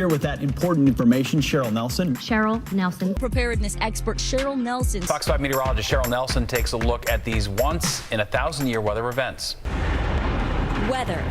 here with that important information, Cheryl Nelson. Cheryl Nelson. Preparedness expert Cheryl Nelson. Fox 5 meteorologist Cheryl Nelson takes a look at these once-in-a-thousand-year weather events. Weather.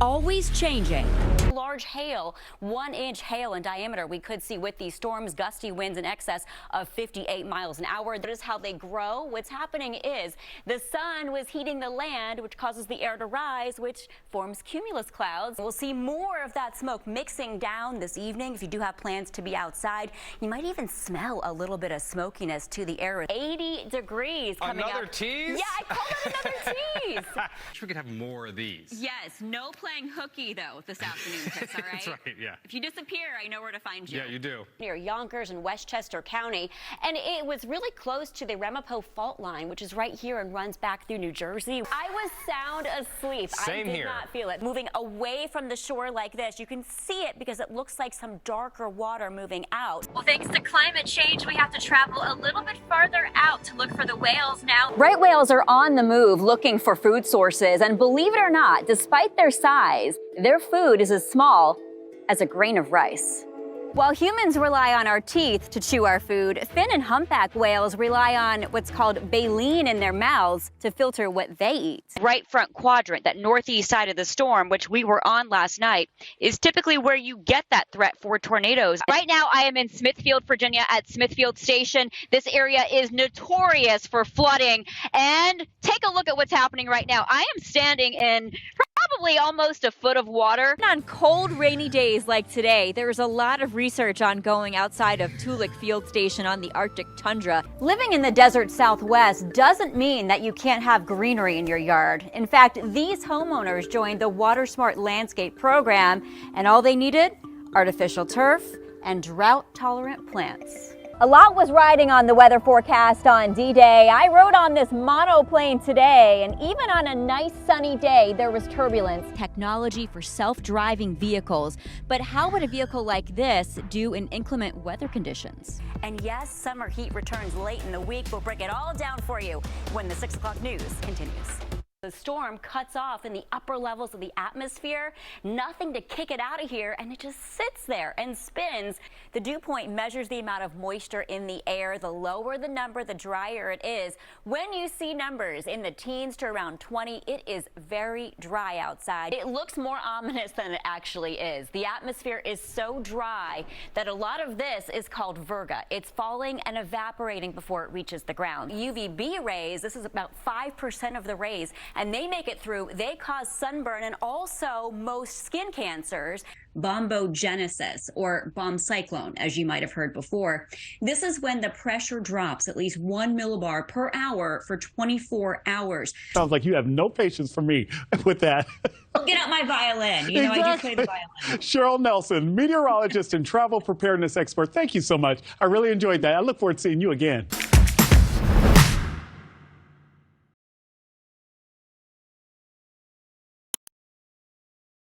Always changing. Large hail, 1-inch hail in diameter we could see with these storms, gusty winds in excess of 58 miles an hour. That is how they grow. What's happening is the sun was heating the land, which causes the air to rise, which forms cumulus clouds. We'll see more of that smoke mixing down this evening. If you do have plans to be outside, you might even smell a little bit of smokiness to the air. 80 degrees coming up. Another tease? Yeah, I call it another tease. Wish we could have more of these. Yes, no playing hooky though this afternoon, Chris, all right? That's right, yeah. If you disappear, I know where to find you. Yeah, you do. Near Yonkers and Westchester County, and it was really close to the Ramapo fault line, which is right here and runs back through New Jersey. I was sound asleep. Same I did here. not feel it. Moving away from the shore like this, you can see it because it looks like some darker water moving out. Well, thanks to climate change, we have to travel a little bit farther out to look for the whales now. Right whales are on the move looking for food sources, and believe it or not, despite their size, their food is as small as a grain of rice. While humans rely on our teeth to chew our food, fin and humpback whales rely on what's called baleen in their mouths to filter what they eat. Right front quadrant, that northeast side of the storm, which we were on last night, is typically where you get that threat for tornadoes. Right now, I am in Smithfield, Virginia at Smithfield Station. This area is notorious for flooding. And take a look at what's happening right now. I am standing in probably almost a foot of water. On cold, rainy days like today, there's a lot of research on going outside of Tulik Field Station on the Arctic tundra. Living in the desert Southwest doesn't mean that you can't have greenery in your yard. In fact, these homeowners joined the Water Smart Landscape program, and all they needed? Artificial turf and drought-tolerant plants. A lot was riding on the weather forecast on D-Day. I rode on this monoplane today, and even on a nice sunny day, there was turbulence. Technology for self-driving vehicles. But how would a vehicle like this do in inclement weather conditions? And yes, summer heat returns late in the week. We'll break it all down for you when the 6 o'clock news continues. The storm cuts off in the upper levels of the atmosphere, nothing to kick it out of here, and it just sits there and spins. The dew point measures the amount of moisture in the air. The lower the number, the drier it is. When you see numbers in the teens to around 20, it is very dry outside. It looks more ominous than it actually is. The atmosphere is so dry that a lot of this is called virga. It's falling and evaporating before it reaches the ground. UVB rays, this is about 5% of the rays, and they make it through. They cause sunburn and also most skin cancers. Bombogenesis, or bomb cyclone, as you might have heard before. This is when the pressure drops at least 1 millibar per hour for 24 hours. Sounds like you have no patience for me with that. Well, get out my violin. You know, exactly. I do play the violin. Cheryl Nelson, meteorologist and travel preparedness expert. Thank you so much. I really enjoyed that. I look forward to seeing you again.